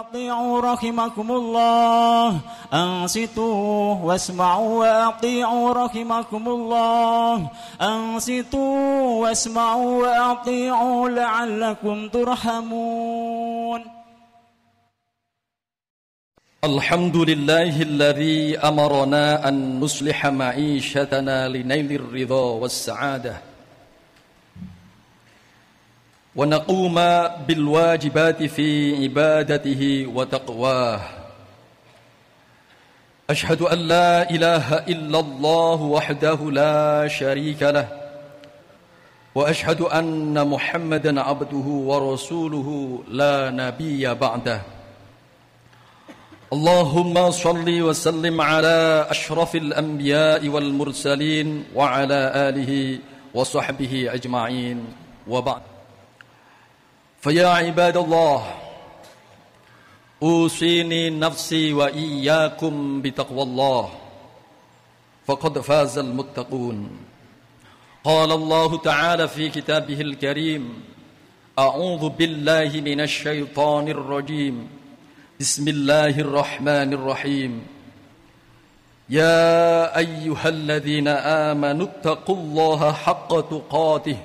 وأطيعوا رحمكم الله أنصتوا واسمعوا وأطيعوا رحمكم الله أنصتوا واسمعوا وأطيعوا لعلكم ترحمون الحمد لله الذي أمرنا أن نصلح معيشتنا لنيل الرضا والسعادة ونقوم بالواجبات في عبادته وتقواه أشهد أن لا إله إلا الله وحده لا شريك له وأشهد أن محمدا عبده ورسوله لا نبي بعده اللهم صل وسلم على أشرف الأنبياء والمرسلين وعلى آله وصحبه أجمعين وبعد فيا عباد الله أوصيني نفسي وإياكم بتقوى الله فقد فاز المتقون قال الله تعالى في كتابه الكريم أعوذ بالله من الشيطان الرجيم بسم الله الرحمن الرحيم يا أيها الذين آمنوا اتقوا الله حق تقاته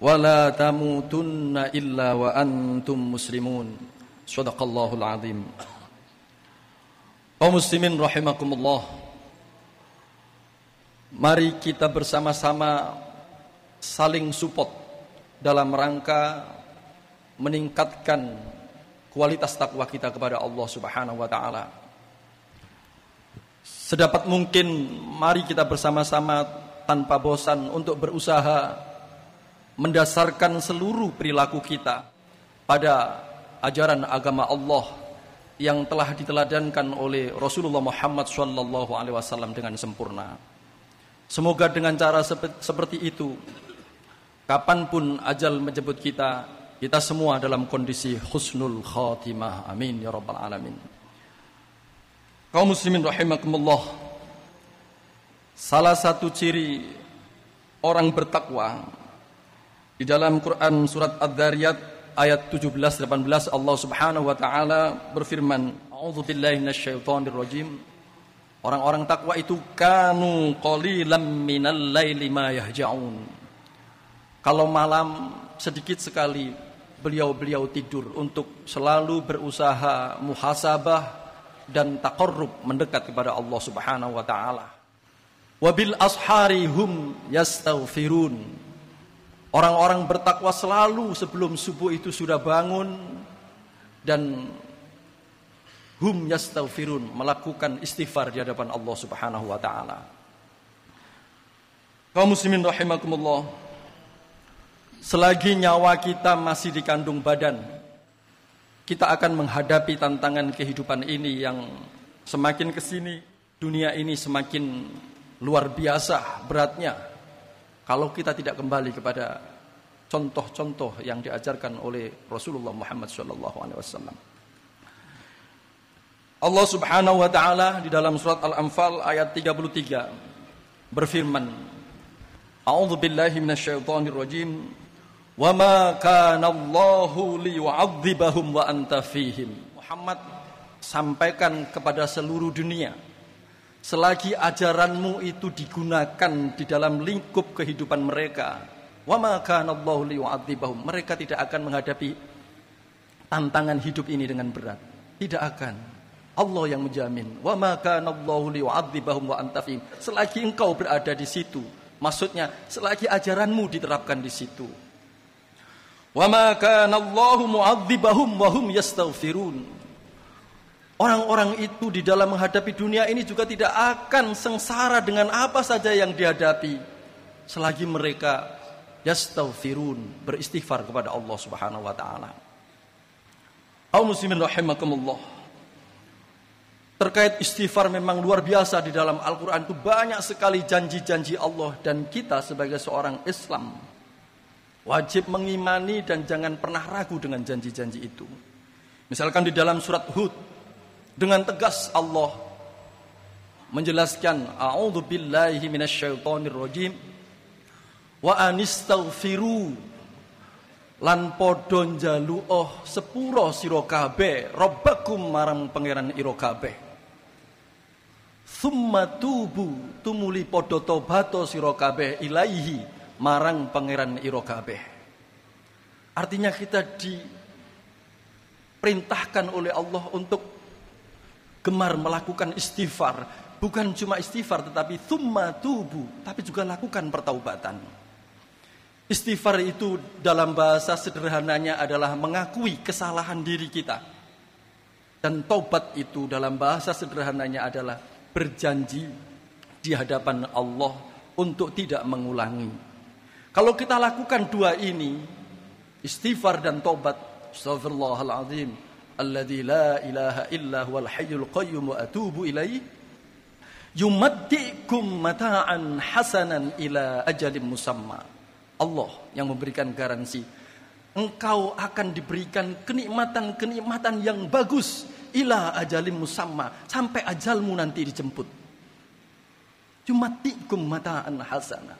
ولا تموتن إلا وأنتم مسلمون صدق الله العظيم. Kaum muslimin rahimakumullah, mari kita bersama-sama saling support dalam rangka meningkatkan kualitas takwa kita kepada Allah Subhanahu wa taala. Sedapat mungkin mari kita bersama-sama tanpa bosan untuk berusaha mendasarkan seluruh perilaku kita pada ajaran agama Allah yang telah diteladankan oleh Rasulullah Muhammad SAW dengan sempurna. Semoga dengan cara seperti itu, kapanpun ajal menjemput kita, kita semua dalam kondisi husnul khatimah. Amin ya rabbal alamin. Kaum muslimin rahimakumullah, salah satu ciri orang bertakwa di dalam Quran surat Adz-Dzariyat ayat 17-18 Allah Subhanahu wa taala berfirman, A'udzubillahi minasyaitonir rajim. Orang-orang takwa itu kanu qalilan minal laili ma yahja'un. Kalau malam sedikit sekali beliau tidur untuk selalu berusaha muhasabah dan taqarrub mendekat kepada Allah Subhanahu wa taala. Wabil ashari hum yastaghfirun. Orang-orang bertakwa selalu sebelum subuh itu sudah bangun dan hum yastaghfirun, melakukan istighfar di hadapan Allah Subhanahu wa taala. Kaum muslimin rahimakumullah, selagi nyawa kita masih di kandung badan, kita akan menghadapi tantangan kehidupan ini yang semakin kesini, dunia ini semakin luar biasa beratnya kalau kita tidak kembali kepada contoh-contoh yang diajarkan oleh Rasulullah Muhammad SAW. Allah Subhanahu wa taala di dalam surat Al-Anfal ayat 33 berfirman, A'udzu billahi minasyaitonir rajim. Wa ma kana Allahu liyu'adzibahum wa anta fihim. Muhammad, sampaikan kepada seluruh dunia, selagi ajaranmu itu digunakan di dalam lingkup kehidupan mereka, wa ma kana Allahu liyu'adzibahum, mereka tidak akan menghadapi tantangan hidup ini dengan berat. Tidak akan. Allah yang menjamin. Wa ma kana Allahu liyu'adzibahum wa anta fihim. Selagi engkau berada di situ, maksudnya selagi ajaranmu diterapkan di situ. Wa ma kana Allahu mu'adzibahum wa hum yastaghfirun. Orang-orang itu di dalam menghadapi dunia ini juga tidak akan sengsara dengan apa saja yang dihadapi selagi mereka yastaghfirun, beristighfar kepada Allah Subhanahu wa taala. Kaum muslimin rahimakumullah, terkait istighfar memang luar biasa. Di dalam Al-Qur'an itu banyak sekali janji-janji Allah, dan kita sebagai seorang Islam wajib mengimani dan jangan pernah ragu dengan janji-janji itu. Misalkan di dalam surat Hud, dengan tegas Allah menjelaskan, A'udzu billahi minasyaitonir rajim wa anistaghfiru lan padha njaluka sepura sira kabeh rabbakum marang pangeran ira kabeh. Tsumma tubu tumuli padha tobat sira kabeh ilaihi marang pangeran ira kabeh. Artinya kita diperintahkan oleh Allah untuk gemar melakukan istighfar, bukan cuma istighfar tetapi tsumma tubu, tapi juga lakukan pertaubatan. Istighfar itu dalam bahasa sederhananya adalah mengakui kesalahan diri kita. Dan taubat itu dalam bahasa sederhananya adalah berjanji di hadapan Allah untuk tidak mengulangi. Kalau kita lakukan dua ini, istighfar dan taubat, astaghfirullahaladzim, alladzi la ilaha illa huwal hayyul qayyum wa atubu ilaih, yumaddikum mata'an hasanan ila ajalin musamma. Allah yang memberikan garansi, engkau akan diberikan kenikmatan-kenikmatan yang bagus ila ajalin musamma, sampai ajalmu nanti dijemput. Yumatikum mata'an hasana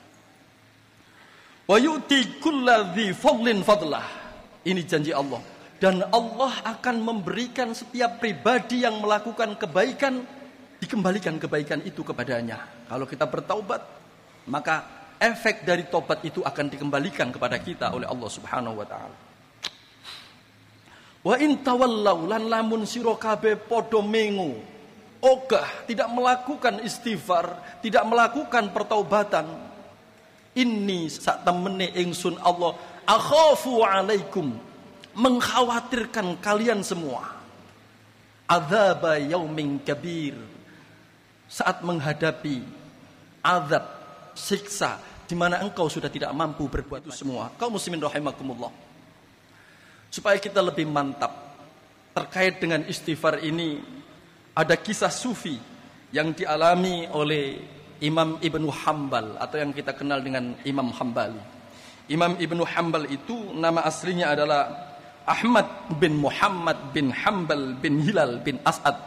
wa yu'ti kulladzi fadlin fadlah. Ini janji Allah, dan Allah akan memberikan setiap pribadi yang melakukan kebaikan, dikembalikan kebaikan itu kepadanya. Kalau kita bertaubat, maka efek dari tobat itu akan dikembalikan kepada kita oleh Allah Subhanahu wa taala. Wa in tawallau lan lamun sira kabeh padha mengo, ogah, tidak melakukan istighfar, tidak melakukan pertaubatan. Inni sak temene ingsun Allah akhafu alaikum, mengkhawatirkan kalian semua. Adzaba yaumin kabir, saat menghadapi azab, siksa di mana engkau sudah tidak mampu berbuat itu semua. Kaum muslimin rahimakumullah. Supaya kita lebih mantap terkait dengan istighfar ini, ada kisah sufi yang dialami oleh Imam Ibnu Hanbal atau yang kita kenal dengan Imam Hambali. Imam Ibnu Hanbal itu nama aslinya adalah Ahmad bin Muhammad bin Hanbal bin Hilal bin As'ad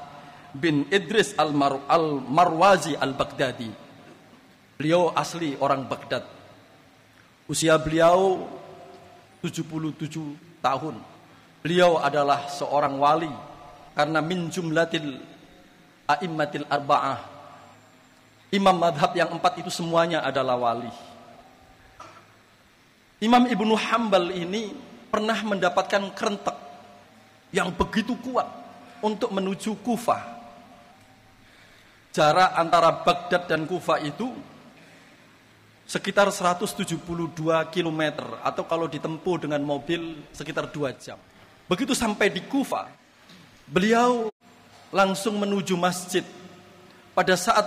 bin Idris al-Marwazi al-Baghdadi. Beliau asli orang Baghdad. Usia beliau 77 tahun. Beliau adalah seorang wali karena min jumlatil a'immatil arba'ah. Imam madhab yang 4 itu semuanya adalah wali. Imam Ibnu Hanbal ini pernah mendapatkan kerentek yang begitu kuat untuk menuju Kufah. Jarak antara Baghdad dan Kufah itu sekitar 172 km atau kalau ditempuh dengan mobil sekitar 2 jam. Begitu sampai di Kufah, beliau langsung menuju masjid. Pada saat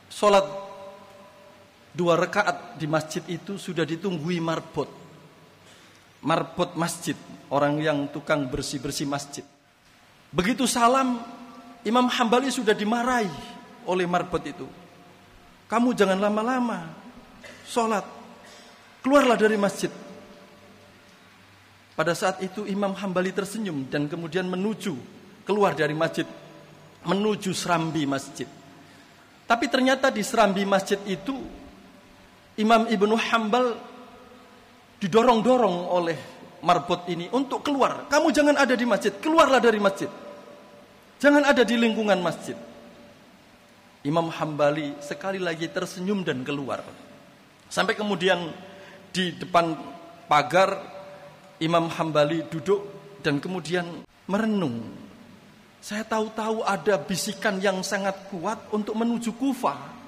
sholat 2 rakaat di masjid itu sudah ditunggui marbot masjid, orang yang tukang bersih-bersih masjid. Begitu salam, Imam Hambali sudah dimarahi oleh marbot itu. Kamu jangan lama-lama sholat, keluarlah dari masjid. Pada saat itu Imam Hambali tersenyum dan kemudian keluar dari masjid, menuju serambi masjid. Tapi ternyata di serambi masjid itu Imam Ibnu Hanbal didorong-dorong oleh marbot ini untuk keluar. Kamu jangan ada di masjid, keluarlah dari masjid. Jangan ada di lingkungan masjid. Imam Hambali sekali lagi tersenyum dan keluar. Sampai kemudian di depan pagar Imam Hambali duduk dan kemudian merenung. Saya tahu-tahu ada bisikan yang sangat kuat untuk menuju Kufah.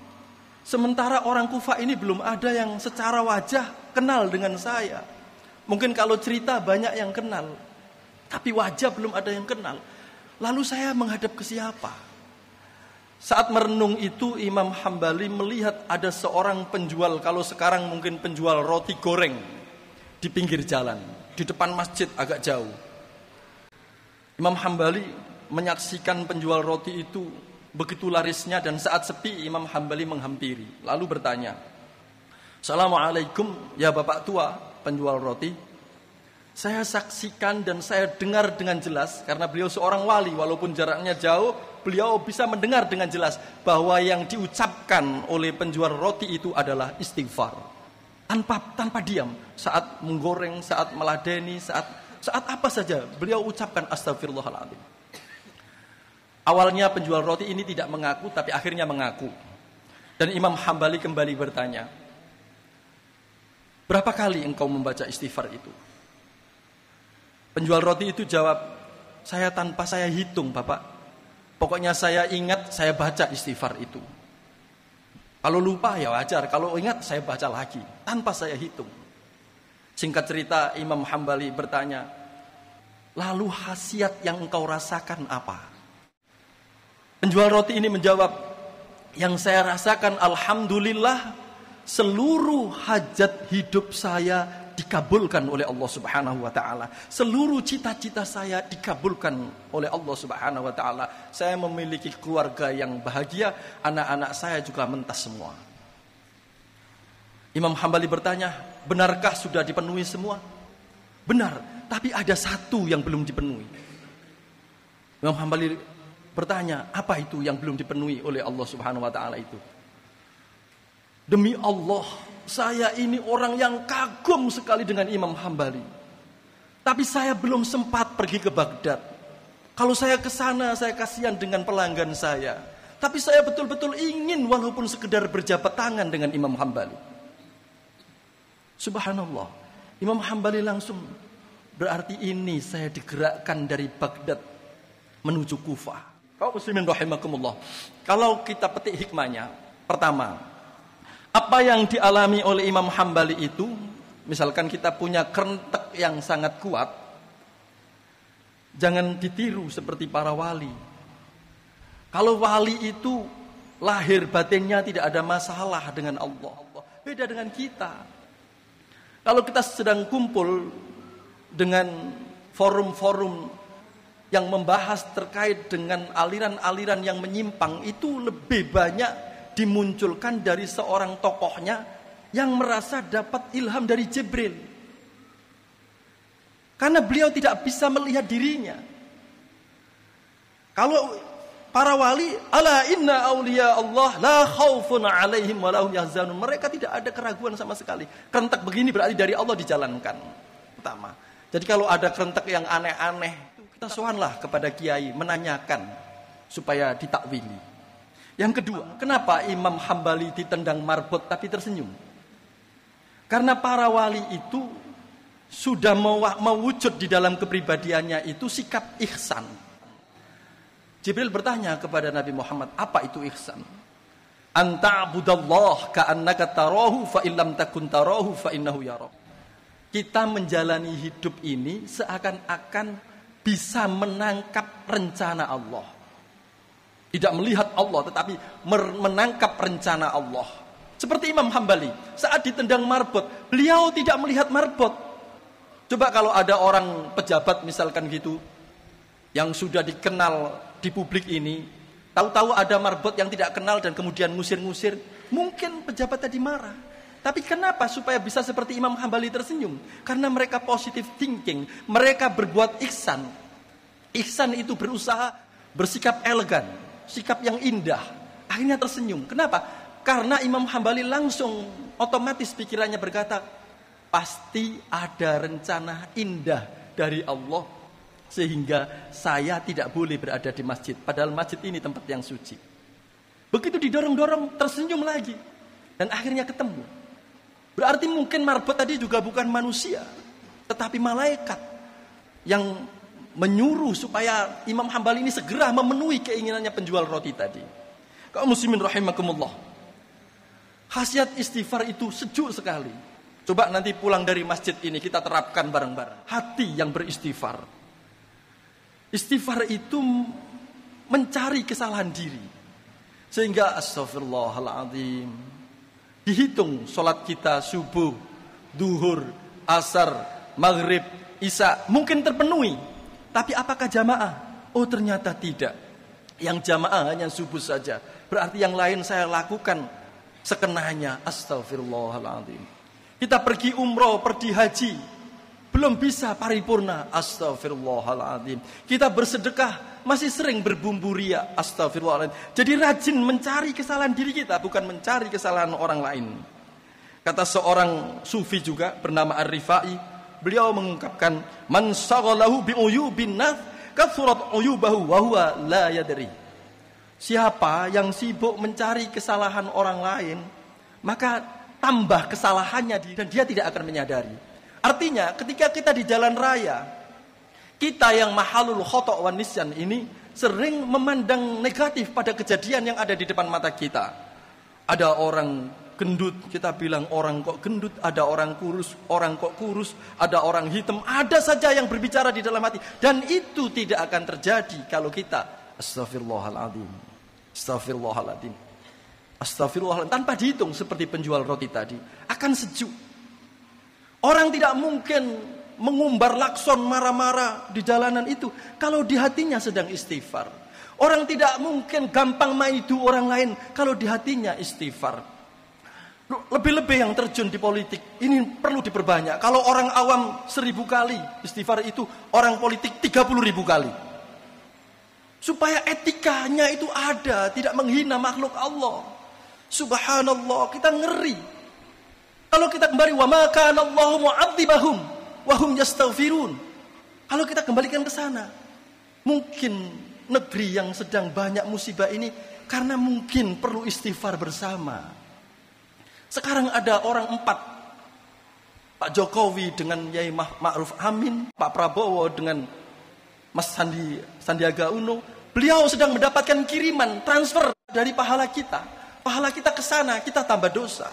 Sementara orang Kufah ini belum ada yang secara wajah kenal dengan saya. Mungkin kalau cerita banyak yang kenal, tapi wajah belum ada yang kenal. Lalu saya menghadap ke siapa? Saat merenung itu Imam Hambali melihat ada seorang penjual, kalau sekarang mungkin penjual roti goreng di pinggir jalan, di depan masjid agak jauh. Imam Hambali menyaksikan penjual roti itu begitu larisnya, dan saat sepi Imam Hambali menghampiri lalu bertanya, "Assalamualaikum ya Bapak tua penjual roti." Saya saksikan dan saya dengar dengan jelas, karena beliau seorang wali, walaupun jaraknya jauh, beliau bisa mendengar dengan jelas bahwa yang diucapkan oleh penjual roti itu adalah istighfar. tanpa diam, saat menggoreng, saat meladeni, saat apa saja beliau ucapkan astagfirullahaladzim. Awalnya penjual roti ini tidak mengaku, tapi akhirnya mengaku. Dan Imam Hambali kembali bertanya, berapa kali engkau membaca istighfar itu? Penjual roti itu jawab, saya tanpa saya hitung Bapak. Pokoknya saya ingat, saya baca istighfar itu. Kalau lupa ya wajar, kalau ingat saya baca lagi, tanpa saya hitung. Singkat cerita, Imam Hambali bertanya, lalu khasiat yang engkau rasakan apa? Penjual roti ini menjawab, yang saya rasakan alhamdulillah seluruh hajat hidup saya dikabulkan oleh Allah Subhanahu wa taala. Seluruh cita-cita saya dikabulkan oleh Allah Subhanahu wa taala. Saya memiliki keluarga yang bahagia, anak-anak saya juga mentas semua. Imam Hambali bertanya, benarkah sudah dipenuhi semua? Benar, tapi ada satu yang belum dipenuhi. Imam Hambali bertanya, apa itu yang belum dipenuhi oleh Allah Subhanahu wa taala itu? Demi Allah, saya ini orang yang kagum sekali dengan Imam Hambali. Tapi saya belum sempat pergi ke Baghdad. Kalau saya ke sana, saya kasihan dengan pelanggan saya. Tapi saya betul-betul ingin walaupun sekedar berjabat tangan dengan Imam Hambali. Subhanallah. Imam Hambali langsung, berarti ini saya digerakkan dari Baghdad menuju Kufah. Kaum muslimin rahimakumullah. Kalau kita petik hikmahnya, pertama, apa yang dialami oleh Imam Hambali itu, misalkan kita punya kerentek yang sangat kuat, jangan ditiru seperti para wali. Kalau wali itu lahir batinnya tidak ada masalah dengan Allah. Beda dengan kita. Kalau kita sedang kumpul dengan forum-forum yang membahas terkait dengan aliran-aliran yang menyimpang, itu lebih banyak dimunculkan dari seorang tokohnya yang merasa dapat ilham dari Jibril. Karena beliau tidak bisa melihat dirinya. Kalau para wali, ala inna awliya Allah la khaufun alaihim wa lahum yahzanun. Mereka tidak ada keraguan sama sekali. Kerentek begini berarti dari Allah dijalankan. Pertama. Jadi kalau ada kerentek yang aneh-aneh, kita sowanlah kepada kiai menanyakan supaya ditakwili. Yang kedua, kenapa Imam Hambali ditendang marbot tapi tersenyum? Karena para wali itu sudah mewujud di dalam kepribadiannya itu sikap ihsan. Jibril bertanya kepada Nabi Muhammad, apa itu ihsan? Anta'budallah ka'annaka tarahu fa illam takun tarahu fa innahu yarak. Kita menjalani hidup ini seakan-akan bisa menangkap rencana Allah. Tidak melihat Allah, tetapi menangkap rencana Allah. Seperti Imam Hambali, saat ditendang marbot, beliau tidak melihat marbot. Coba kalau ada orang pejabat misalkan gitu, yang sudah dikenal di publik ini, tahu-tahu ada marbot yang tidak kenal dan kemudian ngusir-ngusir, mungkin pejabat tadi marah. Tapi kenapa supaya bisa seperti Imam Hambali tersenyum? Karena mereka positive thinking, mereka berbuat ihsan. Ihsan itu berusaha bersikap elegan, sikap yang indah. Akhirnya tersenyum. Kenapa? Karena Imam Hambali langsung otomatis pikirannya berkata, pasti ada rencana indah dari Allah sehingga saya tidak boleh berada di masjid. Padahal masjid ini tempat yang suci. Begitu didorong-dorong, tersenyum lagi. Dan akhirnya ketemu. Berarti mungkin marbot tadi juga bukan manusia, tetapi malaikat yang menyuruh supaya Imam Hambali ini segera memenuhi keinginannya penjual roti tadi. Kaum muslimin rahimakumullah. Khasiat istighfar itu sejuk sekali. Coba nanti pulang dari masjid ini kita terapkan bareng-bareng. Hati yang beristighfar. Istighfar itu mencari kesalahan diri. Sehingga astagfirullahaladzim. Dihitung sholat kita subuh, duhur, asar, maghrib, isya mungkin terpenuhi. Tapi apakah jamaah? Oh ternyata tidak. Yang jamaah hanya subuh saja. Berarti yang lain saya lakukan sekenanya. Astagfirullahaladzim. Kita pergi umroh, pergi haji, belum bisa paripurna. Astagfirullahaladzim. Kita bersedekah, masih sering berbumbu ria. Astagfirullahaladzim. Jadi rajin mencari kesalahan diri kita, bukan mencari kesalahan orang lain. Kata seorang sufi juga bernama Ar-Rifai, beliau mengungkapkan, man shaghalahu bi uyubin nas kathurat uyubahu wa huwa la yadri. Siapa yang sibuk mencari kesalahan orang lain, maka tambah kesalahannya dan dia tidak akan menyadari. Artinya ketika kita di jalan raya, kita yang mahalul khata' wan nisyan ini sering memandang negatif pada kejadian yang ada di depan mata kita. Ada orang gendut, kita bilang orang kok gendut. Ada orang kurus, orang kok kurus. Ada orang hitam, ada saja yang berbicara di dalam hati. Dan itu tidak akan terjadi kalau kita astagfirullahaladzim, astagfirullahaladzim, astagfirullahaladzim, tanpa dihitung seperti penjual roti tadi, akan sejuk. Orang tidak mungkin mengumbar lakson marah-marah di jalanan itu kalau di hatinya sedang istighfar. Orang tidak mungkin gampang maidu orang lain kalau di hatinya istighfar. Lebih-lebih yang terjun di politik ini perlu diperbanyak. Kalau orang awam 1000 kali istighfar itu, orang politik 30.000 kali. Supaya etikanya itu ada, tidak menghina makhluk Allah. Subhanallah, kita ngeri. Kalau kita kembali, wa ma kana Allahu mu'adzibahum wa hum yastaghfirun. Kalau kita kembalikan ke sana, mungkin negeri yang sedang banyak musibah ini karena mungkin perlu istighfar bersama. Sekarang ada orang 4. Pak Jokowi dengan Yai Ma'ruf Amin, Pak Prabowo dengan Mas Sandiaga Uno. Beliau sedang mendapatkan kiriman transfer dari pahala kita. Pahala kita ke sana, kita tambah dosa.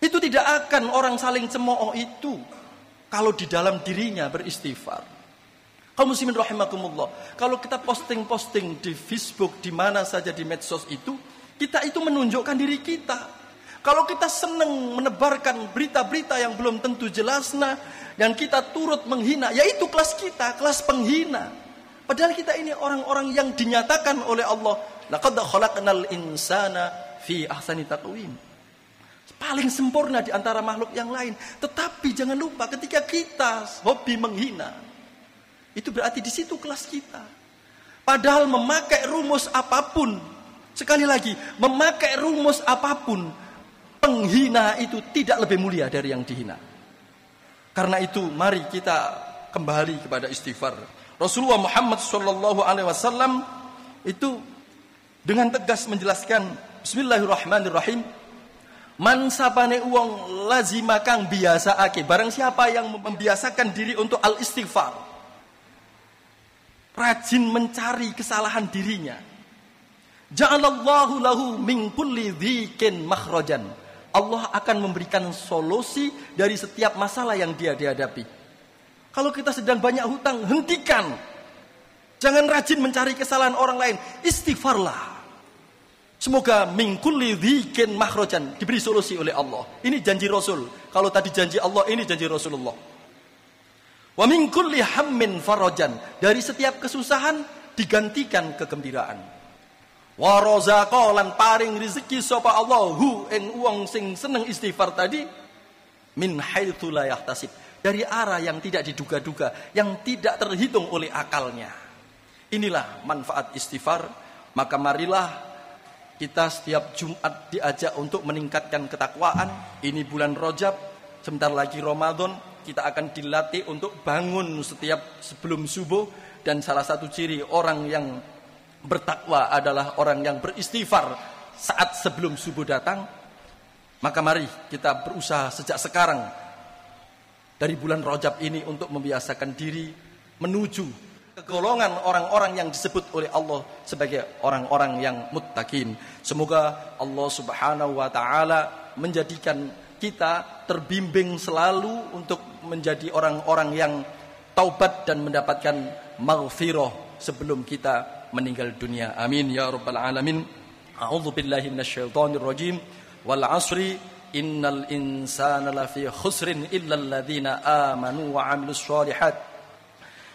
Itu tidak akan orang saling cemooh itu kalau di dalam dirinya beristighfar. Kaum muslimin rahimakumullah, kalau kita posting-posting di Facebook, di mana saja di medsos itu, kita itu menunjukkan diri kita. Kalau kita senang menebarkan berita-berita yang belum tentu jelasna, dan kita turut menghina, yaitu kelas kita, kelas penghina. Padahal kita ini orang-orang yang dinyatakan oleh Allah, laqad khalaqnal insana fi ahsani taqwim. Paling sempurna di antara makhluk yang lain. Tetapi jangan lupa ketika kita hobi menghina, itu berarti di situ kelas kita. Padahal memakai rumus apapun, sekali lagi, memakai rumus apapun, penghina itu tidak lebih mulia dari yang dihina. Karena itu mari kita kembali kepada istighfar. Rasulullah Muhammad SAW itu dengan tegas menjelaskan, Bismillahirrahmanirrahim, man sapane wong lazima kang biasaake, barang siapa yang membiasakan diri untuk al-istighfar, rajin mencari kesalahan dirinya, ja'alallahu lahu min kulli dhikin makhrajan, Allah akan memberikan solusi dari setiap masalah yang dia dihadapi. Kalau kita sedang banyak hutang, hentikan. Jangan rajin mencari kesalahan orang lain, istighfarlah. Semoga min kulli dhikin makhrajan, diberi solusi oleh Allah. Ini janji Rasul. Kalau tadi janji Allah, ini janji Rasulullah. Wa min kulli hammin farajan, dari setiap kesusahan digantikan kegembiraan. Wa razaqa lan paring rezeki sapa Allahu ing wong sing seneng istighfar tadi, min haitsu la yahtasib, dari arah yang tidak diduga-duga, yang tidak terhitung oleh akalnya. Inilah manfaat istighfar. Maka marilah kita setiap Jumat diajak untuk meningkatkan ketakwaan. Ini bulan Rajab, sebentar lagi Ramadan. Kita akan dilatih untuk bangun setiap sebelum subuh. Dan salah satu ciri orang yang bertakwa adalah orang yang beristighfar saat sebelum subuh datang. Maka mari kita berusaha sejak sekarang dari bulan Rajab ini untuk membiasakan diri menuju golongan orang-orang yang disebut oleh Allah sebagai orang-orang yang muttaqin. Semoga Allah Subhanahu wa taala menjadikan kita terbimbing selalu untuk menjadi orang-orang yang taubat dan mendapatkan maghfirah sebelum kita meninggal dunia. Amin ya rabbal alamin. A'udzu billahi minasyaitonir rajim. Wal 'asri innal insana lafi khusrin illa alladziina aamanu wa 'amilus shalihat.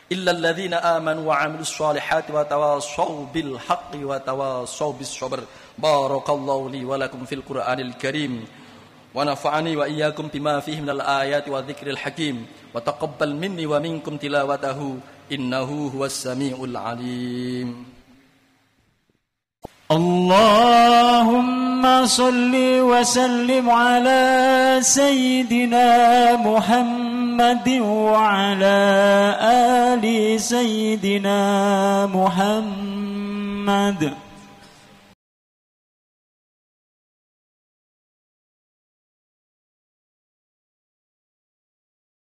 Illa alladhina amanu wa 'amilus solihati wa tawassaw bil haqqi wa tawassaw bis sabr. Barakallahu li wa lakum fil Qur'anil Karim wa nafa'ani wa iyyakum bima fihi minal ayati wa dzikril hakim wa taqabbal minni wa minkum tilawatahu innahu huwas samiul alim. Allahumma اللهم صل وسلم على سيدنا محمد وعلى آل سيدنا محمد